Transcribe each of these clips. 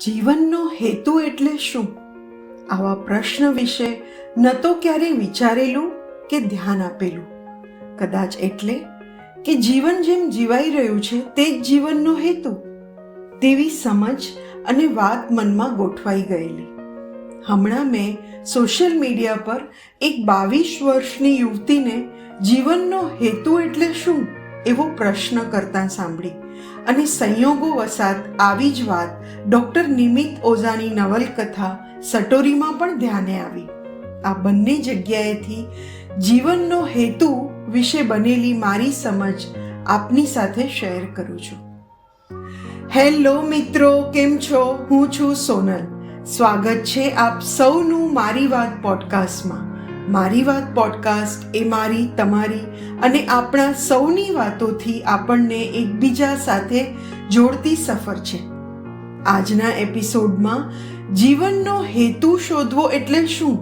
જીવનનો હેતુ એટલે શું? આવા પ્રશ્ન વિશે ન તો ક્યારેય વિચારેલું કે ધ્યાન આપેલું. કદાચ એટલે કે જીવન જેમ જીવાઈ રહ્યું છે તે જ જીવનનો હેતુ, તેવી સમજ અને વાત મનમાં ગોઠવાઈ ગયેલી. હમણાં મેં સોશિયલ મીડિયા પર એક 22 વર્ષની યુવતીને જીવનનો હેતુ એટલે શું એવો પ્રશ્ન કરતા સાંભળી અને સંયોગો વસાત આવી જ વાત ડૉક્ટર નિમિત્ત ઓઝાની નવલકથા સટોરીમાં પણ ધ્યાને આવી. આ બંને જગ્યાએથી જીવનનો હેતુ વિશે બનેલી મારી સમજ આપની સાથે શેર કરું છું. હેલો મિત્રો, કેમ છો? હું છું સોનલ. સ્વાગત છે આપ સૌનું મારી વાત પોડકાસ્ટમાં. મારી વાત પોડકાસ્ટ એ મારી, તમારી અને આપણા સૌની વાતોથી આપણને એકબીજા સાથે જોડતી સફર છે. આજના એપિસોડમાં જીવનનો હેતુ શોધવો એટલે શું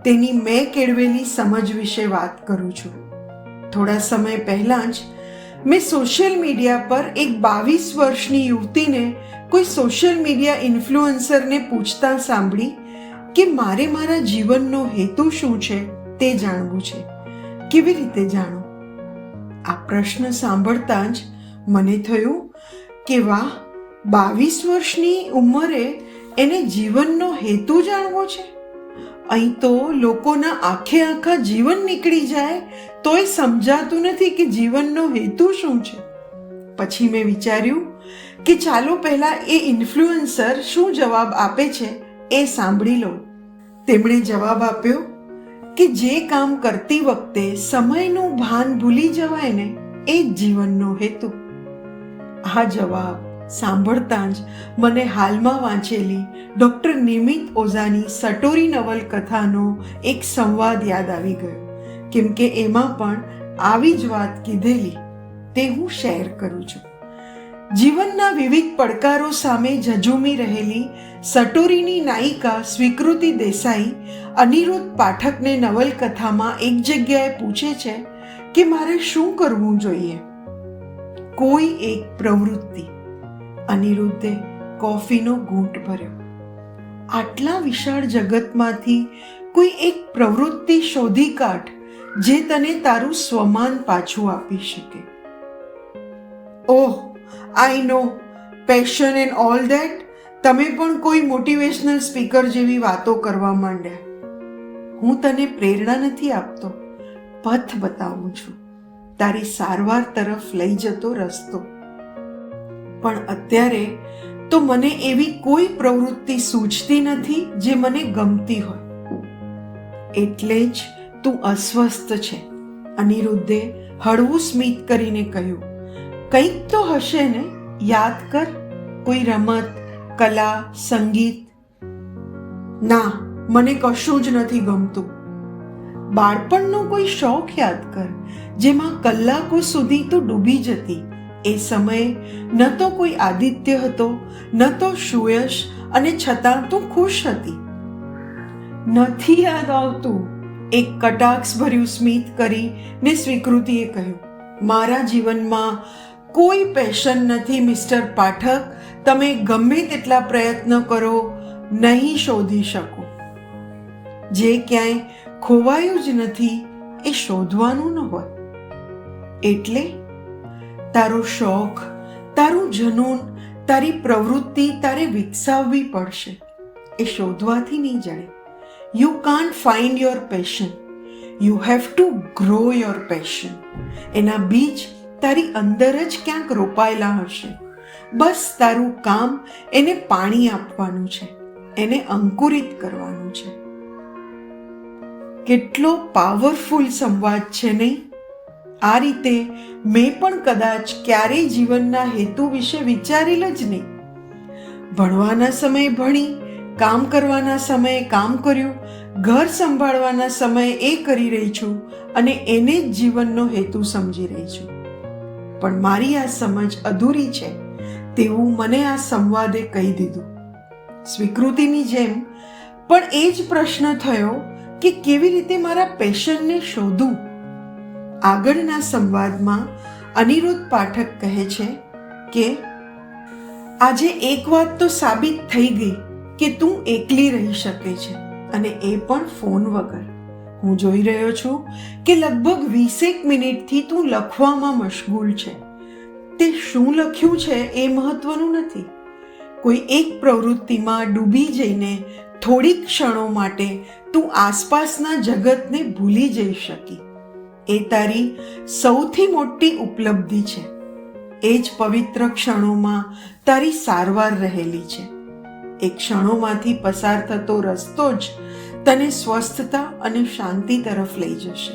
તેની મેં કેળવેલી સમજ વિશે વાત કરું છું. થોડા સમય પહેલાં જ મેં સોશિયલ મીડિયા પર એક 22 વર્ષની યુવતીને કોઈ સોશિયલ મીડિયા ઇન્ફ્લુએન્સરને પૂછતા સાંભળી કે મારે મારા જીવનનો હેતુ શું છે તે જાણવું છે. કેવી રીતે જાણું? આ પ્રશ્ન સાંભળતા જ મને થયું કે વાહ, 22 વર્ષની ઉંમરે એને જીવનનો હેતુ જાણવો છે. અહીં તો લોકોના આખા જીવન નીકળી જાય તોય સમજાતું નથી કે જીવનનો હેતુ શું છે. પછી મેં વિચાર્યું કે ચાલો પહેલા એ ઇન્ફ્લુએન્સર શું જવાબ આપે છે એ સાંભળી લો. તેમણે જવાબ આપ્યો કે જે કામ કરતી વખતે સમયનું ભાન ભૂલી જવાય ને એ જ જીવનનો હેતુ. આ જવાબ સાંભળતા જ મને હાલમાં વાંચેલી ડૉક્ટર નિમિત્ત ઓઝાની સટોરી નવલકથાનો એક સંવાદ યાદ આવી ગયો, કેમ કે એમાં પણ આવી જ વાત કીધેલી તે હું શેર કરું છું. જીવનના વિવિધ પડકારો સામે ઝઝૂમી રહેલી સટોરીની નાયિકા સ્વીકૃતિ દેસાઈ અનિરુદ્ધ પાઠકને નવલકથામાં એક જગ્યાએ પૂછે છે કે મારે શું કરવું જોઈએ. કોઈ એક પ્રવૃત્તિ. અનિરુદ્ધે કોફીનો ઘૂંટ ભર્યો. આટલા વિશાળ જગતમાંથી કોઈ એક પ્રવૃત્તિ શોધી કાઢ જે તને તારું સ્વમાન પાછું આપી શકે. ઓહ, આઈ નો, પેશન એન્ડ ઓલ ધેટ. તમે પણ કોઈ મોટિવેશનલ સ્પીકર જેવી વાતો કરવા માંડ્યા. હું તને પ્રેરણા નથી આપતો, પથ બતાવું છું, તારી સારવાર તરફ લઈ જતો રસ્તો. પણ અત્યારે તો મને એવી કોઈ પ્રવૃત્તિ સૂચતી નથી જે મને ગમતી હોય. એટલે જ તું અસ્વસ્થ છે, અનિરુદ્ધે હળવું સ્મિત કરીને કહ્યું. કંઈક તો હશે ને, યાદ કર. કોઈ રમત, કલા, સંગીત? ના, મને કશું જ નથી ગમતું. બાળપણનો કોઈ શોખ યાદ કર જેમાં કલાકો સુધી તું ડૂબી જતી. એ સમયે ન તો કોઈ આદિત્ય હતો, ન તો સુયશ, અને છતાં તું ખુશ હતી. નથી યાદ આવતું, એક કટાક્ષ ભર્યું સ્મિત કરીને સ્વીકૃતિએ કહ્યું. મારા જીવનમાં કોઈ પેશન નથી મિસ્ટર પાઠક. તમે ગમે તેટલા પ્રયત્ન કરો, નહીં શોધી શકો. જે ક્યાંય ખોવાયું જ નથી એ શોધવાનું ન હોય. એટલે તારો શોખ, તારું જનૂન, તારી પ્રવૃત્તિ તારે વિકસાવવી પડશે. એ શોધવાથી નહીં જડે. You can't find your passion, you have to grow your passion. એના બીજ તારી અંદર જ ક્યાંક રોપાયેલા હશે. બસ તારું કામ એને પાણી આપવાનું છે, એને અંકુરિત કરવાનું છે. કેટલો પાવરફુલ સંવાદ છે નહીં? આ રીતે મેં પણ કદાચ ક્યારેય જીવનના હેતુ વિશે વિચારેલ જ નહીં. ભણવાના સમયે ભણી, કામ કરવાના સમયે કામ કર્યું, ઘર સંભાળવાના સમયે એ કરી રહી છું અને એને જ જીવનનો હેતુ સમજી રહી છું. પણ મારી આ સમજ અધૂરી છે તેવું મને આ સંવાદે કહી દીધું. સ્વીકૃતિની જેમ પણ એ જ પ્રશ્ન થયો કે કેવી રીતે મારા પેશનને શોધું. આગળના સંવાદમાં અનિરુદ્ધ પાઠક કહે છે કે આજે એક વાત તો સાબિત થઈ ગઈ કે તું એકલી રહી શકે છે, અને એ પણ ફોન વગર. હું જોઈ રહ્યો છું કે લગભગ 20 મિનિટથી તું લખવામાં મશગુલ છે. તે શું લખ્યું છે એ મહત્વનું નથી. કોઈ એક પ્રવૃત્તિમાં ડૂબી જઈને થોડીક ક્ષણો માટે તું આસપાસના જગતને ભૂલી જઈ શકી. એ તારી સૌથી મોટી ઉપલબ્ધિ છે. એ જ પવિત્ર ક્ષણોમાં તારી સારવાર રહેલી છે. એ ક્ષણોમાંથી પસાર થતો રસ્તો જ તને સ્વસ્થતા અને શાંતિ તરફ લઈ જશે.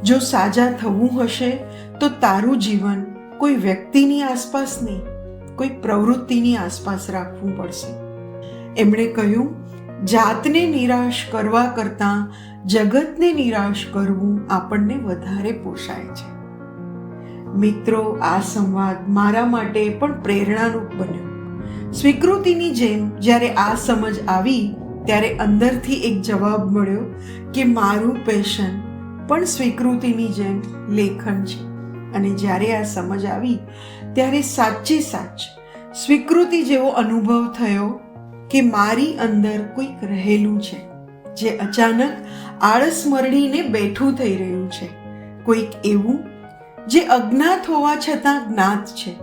જો સાજા થવું હશે તો તારું જીવન કોઈ વ્યક્તિની આસપાસ નહીં, કોઈ પ્રવૃત્તિની આસપાસ રાખવું પડશે. એમણે કહ્યું, જાતને નિરાશ કરવા કરતાં જગતને નિરાશ કરવું આપણને વધારે પોષાય છે. મિત્રો, આ સંવાદ મારા માટે પણ પ્રેરણારૂપ બન્યો. સ્વીકૃતિની જેમ જ્યારે આ સમજ આવી ત્યારે અંદરથી એક જવાબ મળ્યો કે મારું પેશન પણ સ્વીકૃતિની જેમ લેખન છે. અને જ્યારે આ સમજ આવી ત્યારે સાચે સાચ સ્વીકૃતિ જેવો અનુભવ થયો કે મારી અંદર કોઈક રહેલું છે જે અચાનક આળસ મરડીને બેઠું થઈ રહ્યું છે. કોઈક એવું જે અજ્ઞાત હોવા છતાં જ્ઞાત છે,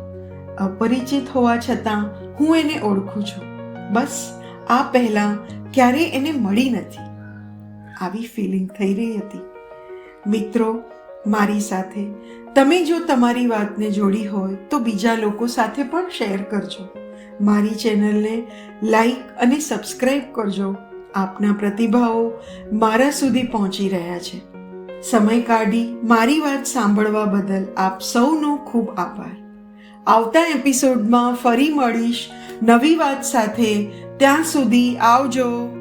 અપરિચિત હોવા છતાં હું એને ઓળખું છું. બસ આ પહેલાં ક્યારેય એને મળી નથી. આવી ફિલિંગ થઈ રહી હતી. મિત્રો, મારી સાથે તમે જો તમારી વાતને જોડી હોય તો બીજા લોકો સાથે પણ શેર કરજો. મારી ચેનલને લાઈક અને સબસ્ક્રાઈબ કરજો. આપના પ્રતિભાવો મારા સુધી પહોંચી રહ્યા છે. સમય કાઢી મારી વાત સાંભળવા બદલ આપ સૌનો ખૂબ આભાર. આવતા એપિસોડમાં ફરી મળીશ નવી વાત સાથે. ત્યાં સુધી આવજો.